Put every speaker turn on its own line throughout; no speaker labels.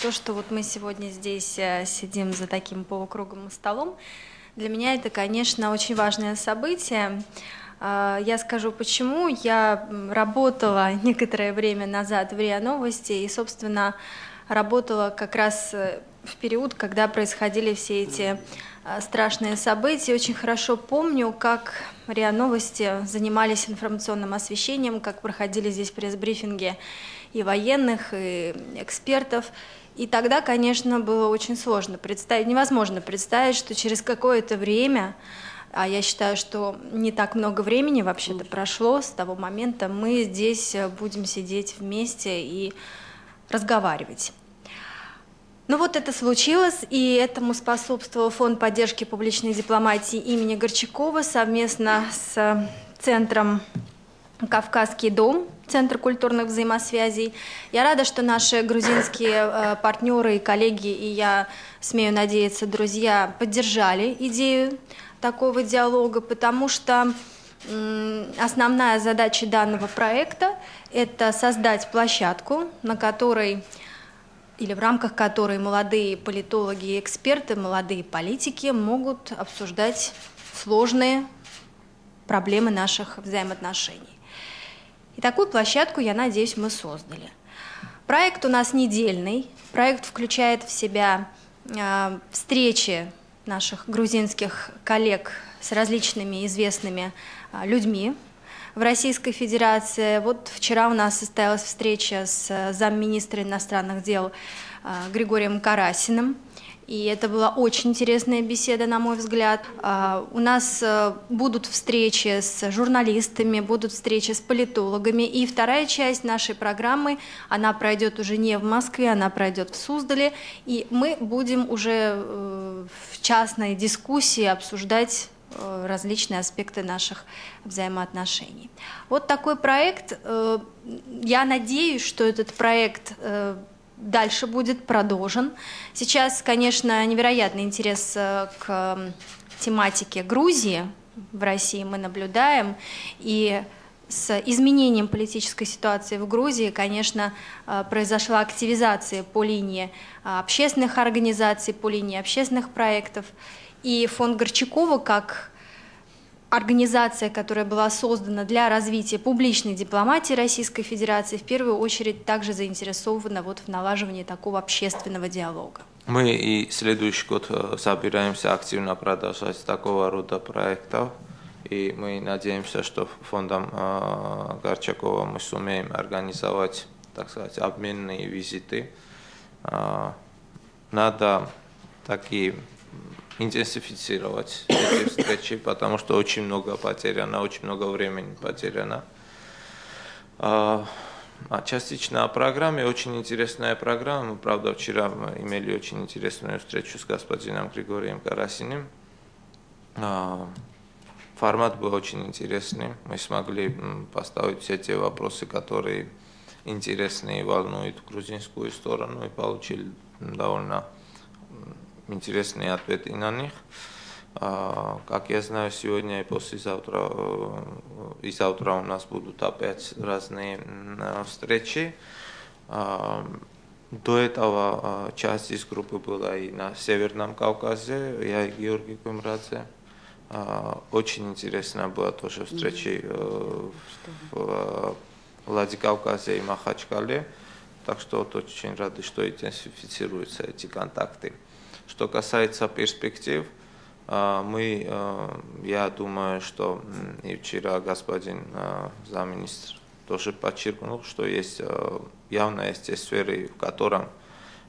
То, что вот мы сегодня здесь сидим за таким полукруглым столом, для меня это, конечно, очень важное событие. Я скажу почему. Я работала некоторое время назад в РИА Новости и, собственно, работала как раз в период, когда происходили все эти страшные события. Очень хорошо помню, как РИА Новости занимались информационным освещением, как проходили здесь пресс-брифинги и военных, и экспертов. И тогда, конечно, было очень сложно представить, невозможно представить, что через какое-то время, а я считаю, что не так много времени вообще-то прошло с того момента, мы здесь будем сидеть вместе и разговаривать. Ну вот это случилось, и этому способствовал Фонд поддержки публичной дипломатии имени Горчакова совместно с Центром «Кавказский дом», Центр культурных взаимосвязей. Я рада, что наши грузинские партнеры и коллеги, и я смею надеяться, друзья, поддержали идею такого диалога, потому что основная задача данного проекта – это создать площадку, на которой или в рамках которой молодые политологи и эксперты, молодые политики могут обсуждать сложные проблемы наших взаимоотношений. И такую площадку, я надеюсь, мы создали. Проект у нас недельный. Проект включает в себя встречи наших грузинских коллег с различными известными людьми в Российской Федерации. Вот вчера у нас состоялась встреча с замминистра иностранных дел Григорием Карасиным. И это была очень интересная беседа, на мой взгляд. У нас будут встречи с журналистами, будут встречи с политологами. И вторая часть нашей программы, она пройдет уже не в Москве, она пройдет в Суздале. И мы будем уже в частной дискуссии обсуждать различные аспекты наших взаимоотношений. Вот такой проект. Я надеюсь, что этот проект дальше будет продолжен. Сейчас, конечно, невероятный интерес к тематике Грузии в России мы наблюдаем. И с изменением политической ситуации в Грузии, конечно, произошла активизация по линии общественных организаций, по линии общественных проектов. И фонд Горчакова, как организация, которая была создана для развития публичной дипломатии Российской Федерации, в первую очередь также заинтересована вот в налаживании такого общественного диалога.
Мы и следующий год собираемся активно продолжать такого рода проектов. И мы надеемся, что фондом Горчакова мы сумеем организовать, так сказать, обменные визиты. Надо такие интенсифицировать эти встречи, потому что очень много потеряно, очень много времени потеряно. А частично о программе. Очень интересная программа. Правда, вчера мы имели очень интересную встречу с господином Григорием Карасиным. Формат был очень интересный. Мы смогли поставить все те вопросы, которые интересны и волнуют грузинскую сторону, и получили довольно интересные ответы на них. Как я знаю, сегодня и послезавтра, и завтра у нас будут опять разные встречи. До этого часть из группы была и на Северном Кавказе, я и Георгий Кумрадзе. Очень интересно было тоже встречи в Владикавказе и Махачкале. Так что вот очень рады, что интенсифицируются эти контакты. Что касается перспектив, я думаю, что и вчера господин замминистра тоже подчеркнул, что явно есть те сферы, в которых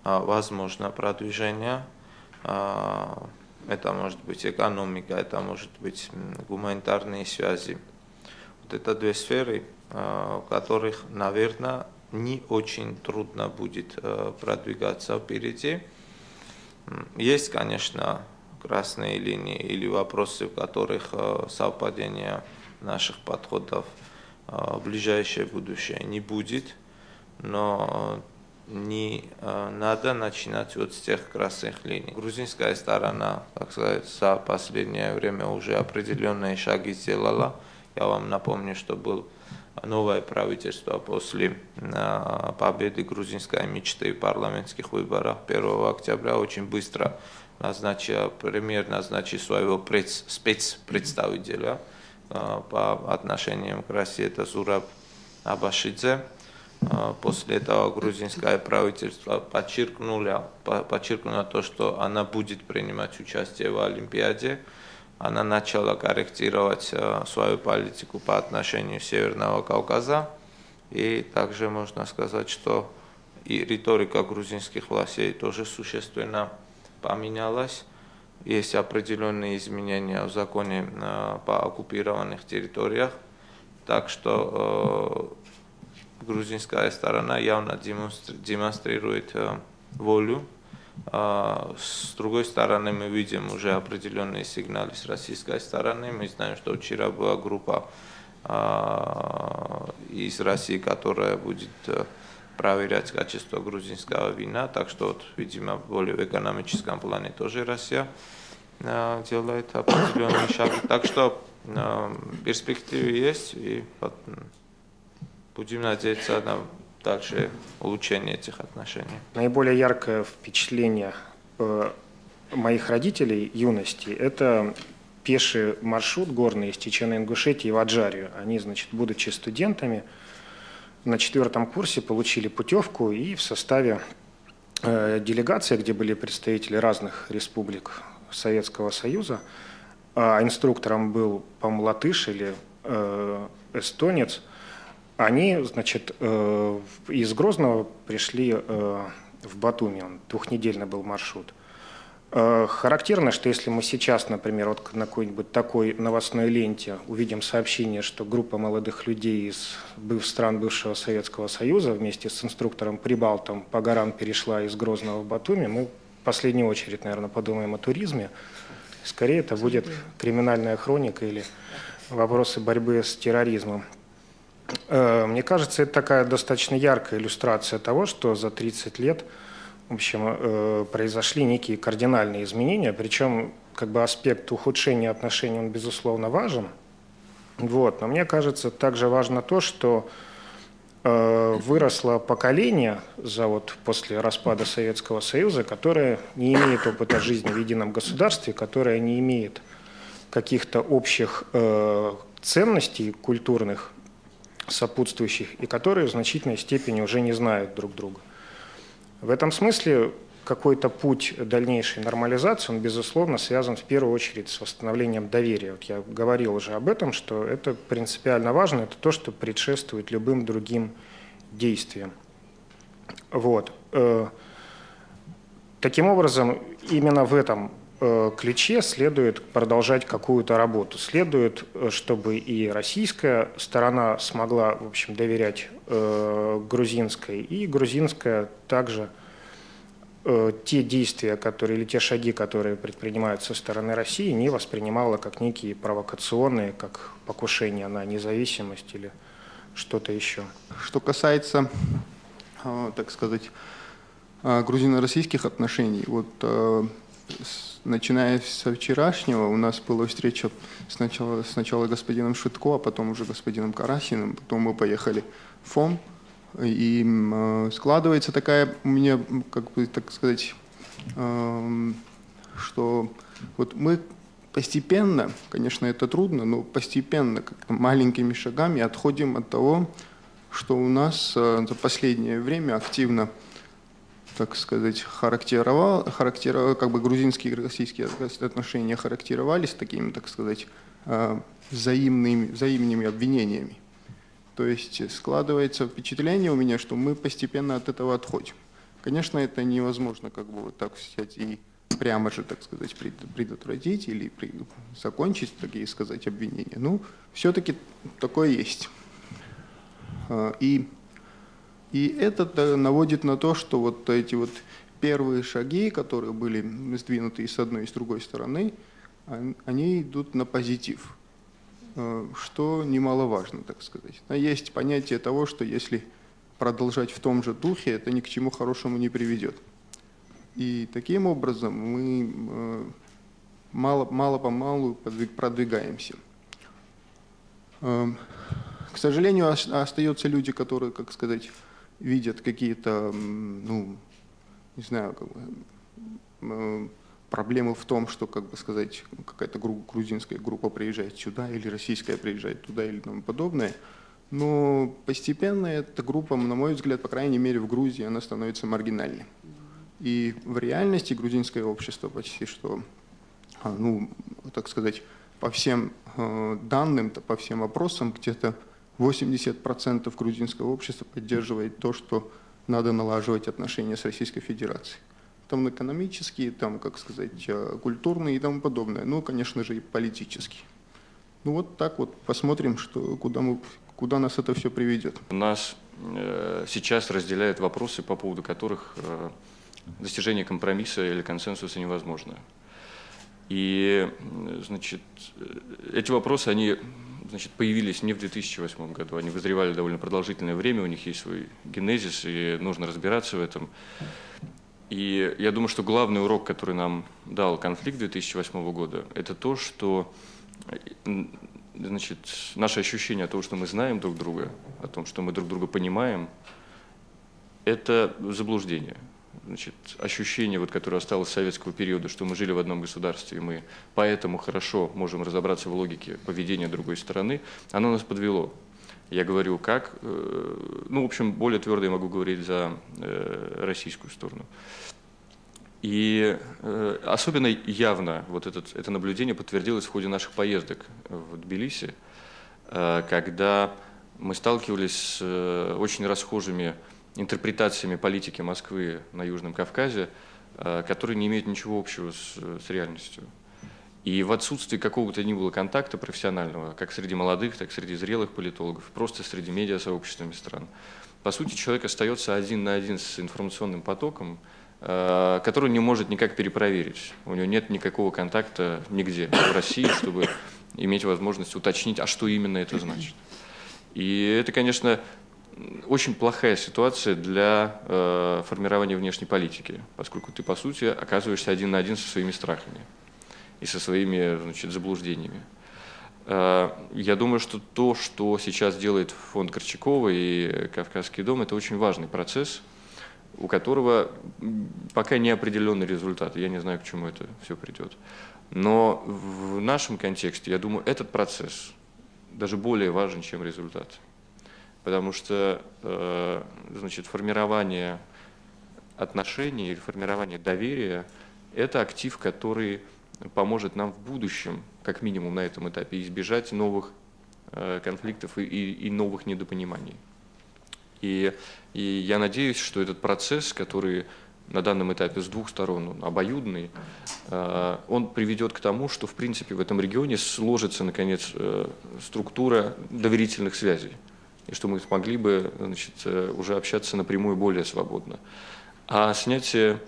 возможно продвижение. Это может быть экономика, это может быть гуманитарные связи. Вот это две сферы, в которых, наверное, не очень трудно будет продвигаться впереди. Есть, конечно, красные линии или вопросы, в которых совпадения наших подходов в ближайшее будущее не будет, но не надо начинать вот с тех красных линий. Грузинская сторона, так сказать, за последнее время уже определенные шаги сделала. Я вам напомню, что был новое правительство после победы грузинской мечты в парламентских выборах 1 октября очень быстро премьер назначил своего спецпредставителя по отношениям к России, это Зураб Абашидзе. После этого грузинское правительство подчеркнуло то, что она будет принимать участие в Олимпиаде. Она начала корректировать свою политику по отношению Северного Кавказа. И также можно сказать, что и риторика грузинских властей тоже существенно поменялась. Есть определенные изменения в законе по оккупированных территориях. Так что грузинская сторона явно демонстрирует волю. С другой стороны, мы видим уже определенные сигналы с российской стороны. Мы знаем, что вчера была группа из России, которая будет проверять качество грузинского вина. Так что, видимо, более в экономическом плане тоже Россия делает определенные шаги. Так что перспективы есть, и будем надеяться на дальше улучшение этих отношений.
Наиболее яркое впечатление моих родителей юности – это пеший маршрут горный из Чечено-Ингушетии в Аджарию. Они, значит, будучи студентами, на 4-м курсе получили путевку и в составе делегации, где были представители разных республик Советского Союза, а инструктором был, по-моему, латыш или эстонец, они, значит, из Грозного пришли в Батуми, он двухнедельный был маршрут. Характерно, что если мы сейчас, например, вот на какой-нибудь такой новостной ленте увидим сообщение, что группа молодых людей из стран бывшего Советского Союза вместе с инструктором-прибалтом по горам перешла из Грозного в Батуми, мы в последнюю очередь, наверное, подумаем о туризме. Скорее это будет криминальная хроника или вопросы борьбы с терроризмом. Мне кажется, это такая достаточно яркая иллюстрация того, что за 30 лет, в общем, произошли некие кардинальные изменения, причем как бы аспект ухудшения отношений, он, безусловно, важен. Вот. Но мне кажется, также важно то, что выросло поколение после распада Советского Союза, которое не имеет опыта жизни в едином государстве, которое не имеет каких-то общих ценностей культурных, сопутствующих, и которые в значительной степени уже не знают друг друга. В этом смысле какой-то путь дальнейшей нормализации, он, безусловно, связан в первую очередь с восстановлением доверия. Вот я говорил уже об этом, что это принципиально важно, это то, что предшествует любым другим действиям. Вот. Таким образом, именно в этом ключе следует продолжать какую-то работу. Следует, чтобы и российская сторона смогла, в общем, доверять грузинской, и грузинская также те действия, или те шаги, которые предпринимаются со стороны России, не воспринимала как некие провокационные, как покушение на независимость или что-то еще.
Что касается, так сказать, грузино-российских отношений, начиная со вчерашнего, у нас была встреча сначала с господином Шитко, а потом уже господином Карасиным, потом мы поехали в ФОМ, и складывается такая у меня, как бы, так сказать, что вот мы постепенно, конечно, это трудно, но постепенно, как-то маленькими шагами отходим от того, что у нас за последнее время активно, так сказать, как бы грузинские и российские отношения характеризовались такими, так сказать, взаимными обвинениями. То есть складывается впечатление у меня, что мы постепенно от этого отходим. Конечно, это невозможно как бы вот так взять и прямо же, так сказать, предотвратить или закончить такие, сказать, обвинения. Ну, все-таки такое есть. И это наводит на то, что вот эти вот первые шаги, которые были сдвинуты и с одной, и с другой стороны, они идут на позитив, что немаловажно, так сказать. Есть понятие того, что если продолжать в том же духе, это ни к чему хорошему не приведет. И таким образом мы мало-помалу продвигаемся. К К сожалению, остаются люди, которые, как сказать, видят какие-то, ну, не знаю, как бы, проблемы в том, что, как бы сказать, какая-то грузинская группа приезжает сюда, или российская приезжает туда, или тому подобное. Но постепенно эта группа, на мой взгляд, по крайней мере в Грузии, она становится маргинальной. И в реальности грузинское общество почти что, ну, так сказать, по всем данным, по всем опросам, где-то 80% грузинского общества поддерживает то, что надо налаживать отношения с Российской Федерацией. Там экономические, там, как сказать, культурные и тому подобное. Ну, конечно же, и политические. Ну, вот так вот посмотрим, что, куда нас это все приведет.
Нас сейчас разделяют вопросы, по поводу которых достижение компромисса или консенсуса невозможно. И, значит, эти вопросы, они, значит, появились не в 2008 году, они вызревали довольно продолжительное время, у них есть свой генезис, и нужно разбираться в этом. И я думаю, что главный урок, который нам дал конфликт 2008 года, это то, что, значит, наше ощущение того, что мы знаем друг друга, о том, что мы друг друга понимаем, это заблуждение. Значит, ощущение, вот, которое осталось с советского периода, что мы жили в одном государстве, и мы поэтому хорошо можем разобраться в логике поведения другой стороны, оно нас подвело. Я говорю как, ну, в общем, более твердо я могу говорить за российскую сторону. И особенно явно вот это наблюдение подтвердилось в ходе наших поездок в Тбилиси, когда мы сталкивались с очень расхожими интерпретациями политики Москвы на Южном Кавказе, которые не имеют ничего общего с реальностью. И в отсутствии какого-то ни было контакта профессионального, как среди молодых, так и среди зрелых политологов, просто среди медиасообществами стран, по сути, человек остается один на один с информационным потоком, который не может никак перепроверить. У него нет никакого контакта нигде в России, чтобы иметь возможность уточнить, а что именно это значит. И это, конечно, очень плохая ситуация для формирования внешней политики, поскольку ты, по сути, оказываешься один на один со своими страхами и со своими, значит, заблуждениями. Я думаю, что то, что сейчас делает фонд Корчакова и Кавказский дом, это очень важный процесс, у которого пока не определенный результат. Я не знаю, к чему это все придет. Но в нашем контексте, я думаю, этот процесс даже более важен, чем результат. Потому что, значит, формирование отношений или формирование доверия – это актив, который поможет нам в будущем, как минимум на этом этапе, избежать новых конфликтов и новых недопониманий. И я надеюсь, что этот процесс, который на данном этапе с двух сторон он обоюдный, он приведет к тому, что в принципе в этом регионе сложится, наконец, структура доверительных связей, и что мы смогли бы, значит, уже общаться напрямую более свободно. А снятие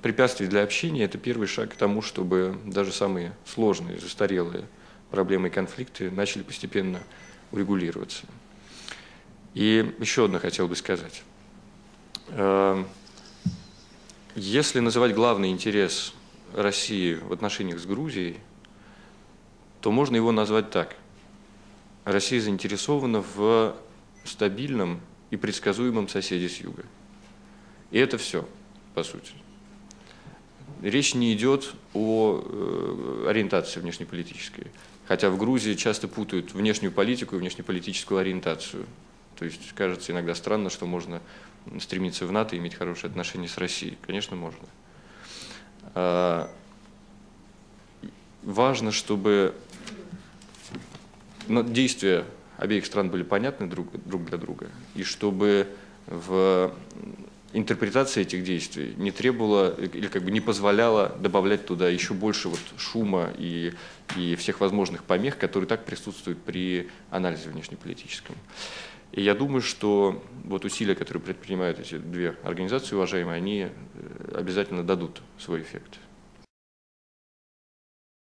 препятствий для общения – это первый шаг к тому, чтобы даже самые сложные, застарелые проблемы и конфликты начали постепенно урегулироваться. И еще одно хотел бы сказать. Если называть главный интерес России в отношениях с Грузией, то можно его назвать так. Россия заинтересована в стабильном и предсказуемом соседе с юга. И это все, по сути. Речь не идет о ориентации внешнеполитической, хотя в Грузии часто путают внешнюю политику и внешнеполитическую ориентацию. То есть кажется иногда странно, что можно стремиться в НАТО и иметь хорошие отношения с Россией. Конечно, можно. Важно, чтобы действия обеих стран были понятны друг для друга, и чтобы в интерпретация этих действий не требовала или как бы не позволяла добавлять туда еще больше вот шума и всех возможных помех, которые так присутствуют при анализе внешнеполитическом. И я думаю, что вот усилия, которые предпринимают эти две организации, уважаемые, они обязательно дадут свой эффект.